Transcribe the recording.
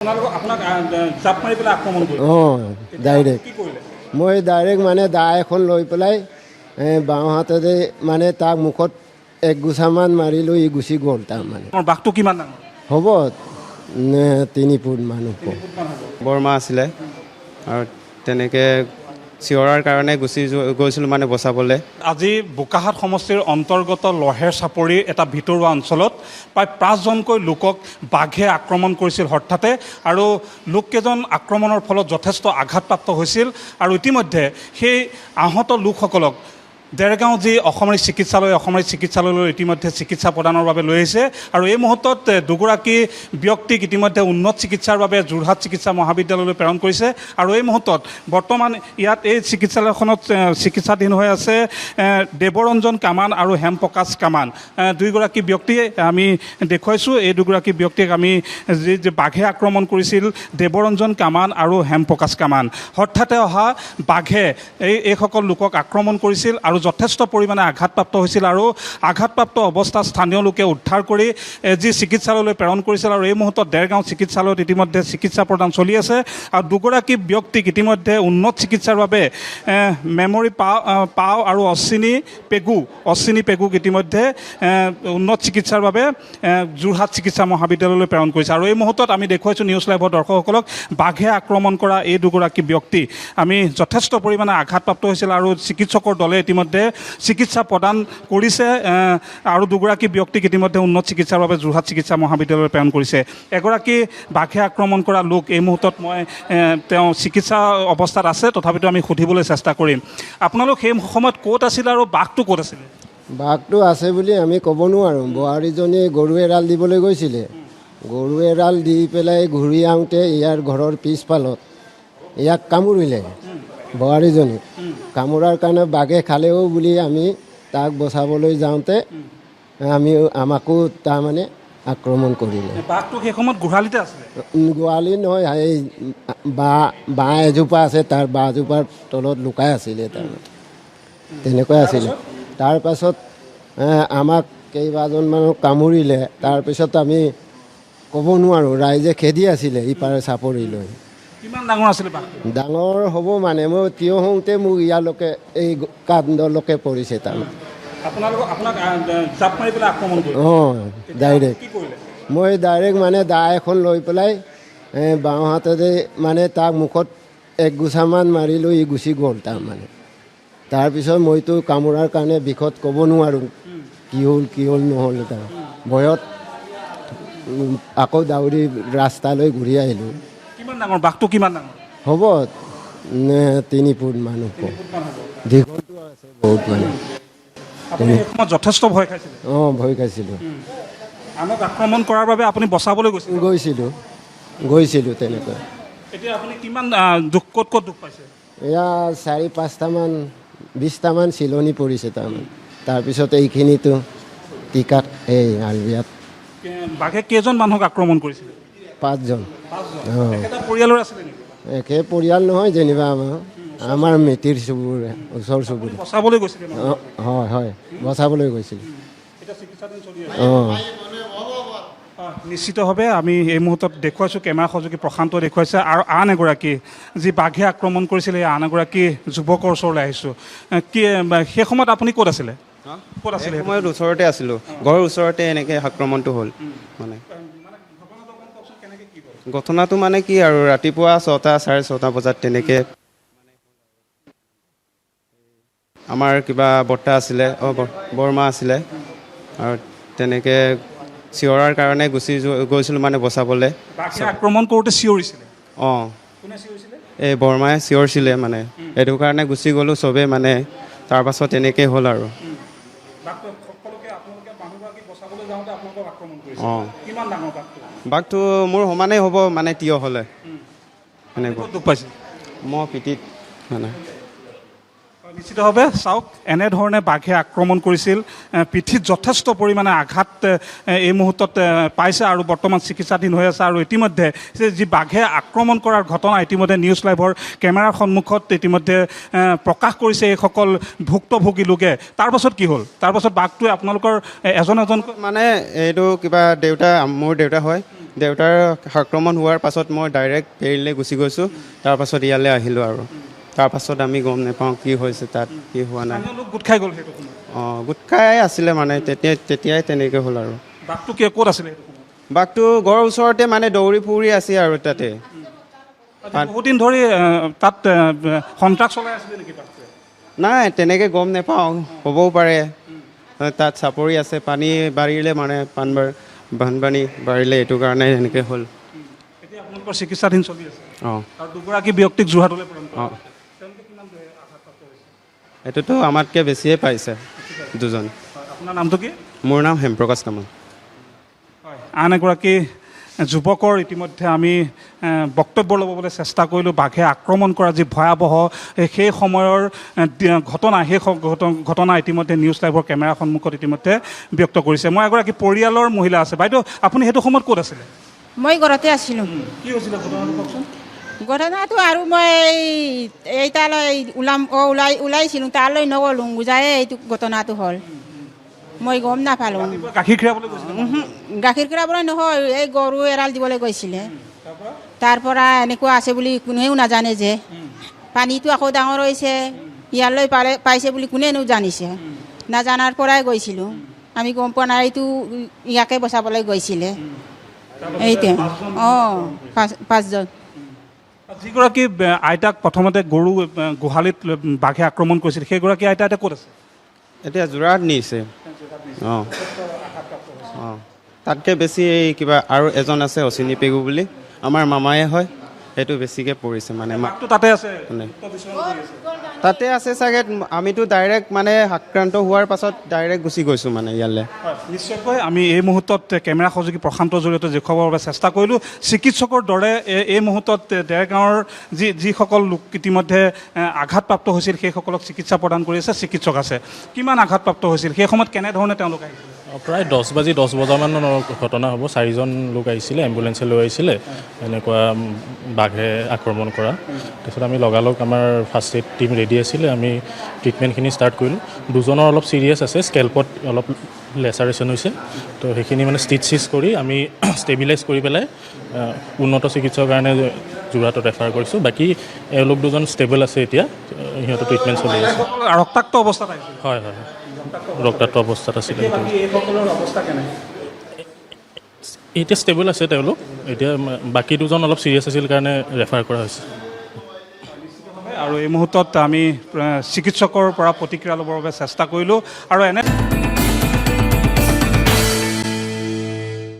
মই ডাইৰেক্ট মানে দা এখন লৈ পেলাই বাওঁ হাতেৰে মানে তাক মুখত এক গুচামান মাৰিলোঁ, ই গুচি গ'ল। তাৰমানে বাঘটো কিমান ডাঙৰ হ'ব? 3 ফুট মান হ'ব। বৰমা আছিলে আৰু তেনেকৈ চিঞৰাৰ কাৰণে গুচি গৈছিলোঁ মানে বচাবলৈ। আজি বোকাহাট সমষ্টিৰ অন্তৰ্গত লহেৰ চাপৰিৰ এটা ভিতৰুৱা অঞ্চলত প্ৰায় 5জনকৈ লোকক বাঘে আক্ৰমণ কৰিছিল হঠাতে, আৰু লোককেইজন আক্ৰমণৰ ফলত যথেষ্ট আঘাতপ্ৰাপ্ত হৈছিল। আৰু ইতিমধ্যে সেই আহত লোকসকলক দেৰগাঁও যি অসামৰিক চিকিৎসালয়লৈ ইতিমধ্যে চিকিৎসা প্ৰদানৰ বাবে লৈ আহিছে। আৰু এই মুহূৰ্তত দুগৰাকী ব্যক্তিক ইতিমধ্যে উন্নত চিকিৎসাৰ বাবে যোৰহাট চিকিৎসা মহাবিদ্যালয়লৈ প্ৰেৰণ কৰিছে। আৰু এই মুহূৰ্তত বৰ্তমান ইয়াত এই চিকিৎসালয়খনত চিকিৎসাধীন হৈ আছে দেৱৰঞ্জন কামান আৰু হেম প্ৰকাশ কামান, দুয়োগৰাকী ব্যক্তি আমি দেখুৱাইছোঁ। এই দুগৰাকী ব্যক্তিক আমি যি বাঘে আক্ৰমণ কৰিছিল দেৱৰঞ্জন কামান আৰু হেম প্ৰকাশ কামান, হঠাতে অহা বাঘে এইসকল লোকক আক্ৰমণ কৰিছিল আৰু যথেষ্ট পৰিমাণে আঘাতপ্ৰাপ্ত হৈছিল। আৰু আঘাতপ্ৰাপ্ত অৱস্থাত স্থানীয় লোকে উদ্ধাৰ কৰি যি চিকিৎসালয়লৈ প্ৰেৰণ কৰিছিল। আৰু এই মুহূৰ্তত দেৰগাঁও চিকিৎসালয়ত ইতিমধ্যে চিকিৎসা প্ৰদান চলি আছে। আৰু দুগৰাকী ব্যক্তিক ইতিমধ্যে উন্নত চিকিৎসাৰ বাবে মেমৰি পাও আৰু অশ্বিনী পেগুক ইতিমধ্যে উন্নত চিকিৎসাৰ বাবে যোৰহাট চিকিৎসা মহাবিদ্যালয়লৈ প্ৰেৰণ কৰিছে। আৰু এই মুহূৰ্তত আমি দেখুৱাইছোঁ নিউজ লাইভৰ দৰ্শকসকলক বাঘে আক্ৰমণ কৰা এই দুগৰাকী ব্যক্তি আমি যথেষ্ট পৰিমাণে আঘাতপ্ৰাপ্ত হৈছিল আৰু চিকিৎসকৰ দলে ইতিমধ্যে চিকিৎসা প্ৰদান কৰিছে। আৰু দুগৰাকী ব্যক্তিক ইতিমধ্যে উন্নত চিকিৎসাৰ বাবে যোৰহাট চিকিৎসা মহাবিদ্যালয়লৈ প্ৰেৰণ কৰিছে। এগৰাকী বাঘে আক্ৰমণ কৰা লোক এই মুহূৰ্তত তেওঁ চিকিৎসা অৱস্থাত আছে, তথাপিতো আমি সুধিবলৈ চেষ্টা কৰিম। আপোনালোক সেই সময়ত ক'ত আছিল আৰু বাঘটো ক'ত আছিলে? বাঘটো আছে বুলি আমি ক'ব নোৱাৰোঁ। বোৱাৰীজনীয়ে গৰু এৰাল দিবলৈ গৈছিলে, গৰু এৰাল দি পেলাই ঘূৰি আহোঁতে ইয়াৰ ঘৰৰ পিছফালত ইয়াক কামুৰিলে। বোৱাৰীজনী কামোৰাৰ কাৰণে বাঘে খালেও বুলি আমি তাক বচাবলৈ যাওঁতে আমাকো তাৰমানে আক্ৰমণ কৰিলে। বাঘটো সেই সময়ত গোহালিতে আছিলে? গোহালি নহয়, এই বাঁহ এজোপা আছে, তাৰ বাঁহজোপাৰ তলত লুকাই আছিলে। তাৰমানে তেনেকুৱাই আছিলে। তাৰপাছত আমাক কেইবাজনমানক কামুৰিলে। তাৰপিছত আমি ক'ব নোৱাৰোঁ, ৰাইজে খেদি আছিলে ইপাৰে চাপৰিলৈ। কিমান ডাঙৰ আছিলে বাঘ? ডাঙৰ হ'ব মানে মই থিয় হওঁতে মোক ইয়ালৈকে এই কান্ধলৈকে পৰিছে। তাৰমানে ডাইৰেক্ট মই ডাইৰেক্ট মানে দা এখন লৈ পেলাই বাওঁ হাতেৰে মানে তাক মুখত এক গুচামান মাৰিলোঁ, ই গুচি গ'ল। তাৰমানে তাৰপিছত মইতো কামোৰাৰ কাৰণে বিষত ক'ব নোৱাৰোঁ কি হ'ল নহ'ল। তাৰ ভয়ত আকৌ দাউৰি ৰাস্তালৈ ঘূৰি আহিলোঁ। কিমান ডাঙৰ বাঘটো? কিমান ডাঙৰ হ'ব? 3 ফুট মান হ'ব। দীঘলটো আছে বহুত মানে। আপুনি সেই সময়ত যথেষ্ট ভয় খাইছিলে? ভয় খাইছিলোঁ। আনক আক্ৰমণ কৰাৰ বাবে আপুনি বচাবলৈ গৈছিলোঁ তেনেকৈ। এতিয়া আপুনি কিমান ক'ত দুখ পাইছে? এয়া 4-5টামান 20টামান চিলনি পৰিছে। তাৰমানে তাৰপিছত এইখিনিতো টিকাত আৰু ইয়াত বাঘে কেইজন মানুহক আক্ৰমণ কৰিছিলে? 5জন। পৰিয়ালৰ আছিলে নেকি? একে পৰিয়াল নহয় যেনিবা, আমাৰ মিতিৰ চুবুৰীয়া, ওচৰ চুবুৰীয়া। বচাবলৈ গৈছিলে? হয়, বচাবলৈ গৈছিলোঁ। নিশ্চিতভাৱে আমি এই মুহূৰ্তত দেখুৱাইছোঁ, কেমেৰা সহযোগী প্ৰশান্ত দেখুৱাইছে। আৰু আন এগৰাকী যি বাঘে আক্ৰমণ কৰিছিলে, এই আন এগৰাকী যুৱকৰ ওচৰলৈ আহিছোঁ। সেই সময়ত আপুনি ক'ত আছিলে? ক'ত আছিলে? সময়ত ওচৰতে আছিলোঁ, ঘৰৰ ওচৰতে এনেকৈ আক্ৰমণটো হ'ল। মানে ঘটনাটো মানে কি আৰু ৰাতিপুৱা 6-6:30 বজাত তেনেকৈ আমাৰ কিবা বৰ্তা আছিলে, বৰমা আছিলে, আৰু তেনেকৈ চিঞৰাৰ কাৰণে গুচি গৈছিলোঁ মানে বচাবলৈ। আক্ৰমণ কৰোঁতে চিঞৰিছিলে? এই বৰমাই চিঞৰিছিলে মানে, সেইটো কাৰণে গুচি গ'লোঁ চবেই মানে। তাৰপাছত তেনেকৈ হ'ল আৰু। বাঘটো মোৰ সমানেই হ'ব মানে, তিয় হ'লে এনেকুৱা। দুখ পাইছে? মই পিঠিত মানে। নিশ্চিতভাৱে চাওক, এনেধৰণে বাঘে আক্ৰমণ কৰিছিল, পিঠিত যথেষ্ট পৰিমাণে আঘাত এই মুহূৰ্তত পাইছে আৰু বৰ্তমান চিকিৎসাধীন হৈ আছে। আৰু ইতিমধ্যে যি বাঘে আক্ৰমণ কৰাৰ ঘটনা ইতিমধ্যে নিউজ লাইভৰ কেমেৰাৰ সন্মুখত ইতিমধ্যে প্ৰকাশ কৰিছে এইসকল ভুক্তভোগী লোকে। তাৰপাছত কি হ'ল? তাৰপাছত বাঘটোৱে আপোনালোকৰ এজন মানে এইটো কিবা মোৰ দেউতা হয়, দেউতাৰ আক্ৰমণ হোৱাৰ পাছত মই ডাইৰেক্ট ফেৰীলৈ গুচি গৈছোঁ, তাৰপাছত ইয়ালৈ আহিলোঁ আৰু তাৰপাছত আমি গম নাপাওঁ কি হৈছে তাত, কি হোৱা নাই। স্থানীয় লোক গোট খাই গ'ল সেইটো সময়ত। অঁ, গোট খাই আছিলে মানে তেতিয়াই তেনেকৈ হ'ল আৰু। বাঘটো কি ক'ত আছিলে সেইটো সময়ত? বাঘটো ঘৰৰ ওচৰতে মানে দৌৰি ফুৰি আছে আৰু তাতে। বহুত দিন ধৰি তাত সন্ত্ৰাস চলাই আছিলে নেকি বাঘটোৱে? নাই তেনেকৈ গম নাপাওঁ, হ'বও পাৰে। তাত চাপৰি আছে, পানী বাঢ়িলে মানে বানপানী বাঢ়িলে, এইটো কাৰণে এনেকৈ হ'ল। এতিয়া আপোনালোকৰ চিকিৎসাধীন চলি আছে অঁ আৰু দুগৰাকী ব্যক্তিক যোৰহাটলৈ প্ৰেৰণ কৰা অঁ, হৈছে। তেওঁলোকে কিমান আঘাতপ্ৰাপ্ত হৈছে? এইটোতো আমাতকৈ বেছিয়ে পাইছে দুজন। আপোনাৰ নামটো কি? মোৰ নাম হেমপ্ৰকাশ তামুল। হয়, আন এগৰাকী যুৱকৰ ইতিমধ্যে আমি বক্তব্য ল'বলৈ চেষ্টা কৰিলোঁ। বাঘে আক্ৰমণ কৰা যি ভয়াৱহ সেই সময়ৰ ঘটনা, সেই ঘটনা ইতিমধ্যে নিউজ লাইভৰ কেমেৰাৰ সন্মুখত ইতিমধ্যে ব্যক্ত কৰিছে। মই এগৰাকী পৰিয়ালৰ মহিলা আছে। বাইদেউ, আপুনি সেইটো সময়ত ক'ত আছিলে? মই ঘৰতে আছিলোঁ। কি হৈছিলে ঘটনাটো কওকচোন। ঘটনাটো আৰু মই এই তালৈ ওলাইছিলোঁ, তালৈ নগ'লোঁ, বুজায়ে এইটো ঘটনাটো হ'ল। মই গম নাপালোঁ। গাখীৰ খীৰাবলৈ গৈছিলে? গাখীৰ খীৰাবলৈ নহয়, এই গৰু এৰাল দিবলৈ গৈছিলে। তাৰ পৰা এনেকুৱা আছে বুলি কোনেও নাজানে যে। পানীটো আকৌ ডাঙৰ হৈছে, ইয়ালৈ পাইছে বুলি কোনেনো জানিছে? নাজানাৰ পৰাই গৈছিলোঁ, আমি গম পোৱা নাই। এইটো ইয়াকে বচাবলৈ গৈছিলে। এইটোৱে অঁ, পাঁচজন। যিগৰাকী আইতাক প্ৰথমতে গৰু গোহালিত বাঘে আক্ৰমণ কৰিছিল, সেইগৰাকী আইতা এতিয়া ক'ত আছে? এতিয়া যোৰহাট নিছে। অঁ অঁ, তাতকৈ বেছি এই কিবা আৰু এজন আছে অচিনি পেগু বুলি, আমাৰ মামায়ে হয়, সেইটো বেছিকৈ পৰিছে মানে। বাঘটো তাতে আছে, মানে তাতে আছে চাগে। আমিতো ডাইৰেক্ট মানে আক্ৰান্ত হোৱাৰ পাছত ডাইৰেক্ট গুচি গৈছোঁ মানে ইয়ালৈ। নিশ্চয়কৈ আমি এই মুহূৰ্তত কেমেৰা সহযোগী প্ৰশান্তৰ জৰিয়তে দেখুৱাবৰ বাবে চেষ্টা কৰিলোঁ। চিকিৎসকৰ দৰে এই মুহূৰ্তত ডেৰগাঁৱৰ যিসকল লোক ইতিমধ্যে আঘাতপ্ৰাপ্ত হৈছিল, সেইসকলক চিকিৎসা প্ৰদান কৰি আছে, চিকিৎসক আছে। কিমান আঘাতপ্ৰাপ্ত হৈছিল, সেই সময়ত কেনেধৰণে তেওঁলোক আহিছিল? প্ৰায় 10 বজামানৰ ঘটনা হ'ব। 4জন লোক আহিছিলে, এম্বুলেঞ্চে লৈ আহিছিলে, এনেকুৱা বাঘে আক্ৰমণ কৰা। তাৰপিছত আমি লগালগ আমাৰ ফাৰ্ষ্ট এইড টীম ৰেডি আছিলে, আমি ট্ৰিটমেণ্টখিনি ষ্টাৰ্ট কৰিলোঁ। দুজনৰ অলপ ছিৰিয়াছ আছে, স্কেল্পত অলপ লেচাৰেশ্যন হৈছে, তো সেইখিনি মানে ষ্টিচ কৰি আমি ষ্টেবিলাইজ কৰি পেলাই উন্নত চিকিৎসাৰ কাৰণে যোৰহাটত ৰেফাৰ কৰিছোঁ। বাকী এওঁলোক দুজন ষ্টেবল আছে, এতিয়া সিহঁতৰ ট্ৰিটমেণ্ট চলি আছে। ৰক্তাক্ত অৱস্থাত আহিছিল? হয় হয়, ৰক্তাক্ত অৱস্থাত আছিলে। এইসকলৰ অৱস্থা কেনে? এতিয়া ষ্টেবল আছে তেওঁলোক। এতিয়া বাকী দুজন অলপ ছিৰিয়াছ আছিল কাৰণে ৰেফাৰ কৰা হৈছে। আৰু এই মুহূৰ্তত আমি চিকিৎসকৰ পৰা প্ৰতিক্ৰিয়া ল'বৰ বাবে চেষ্টা কৰিলোঁ আৰু এনে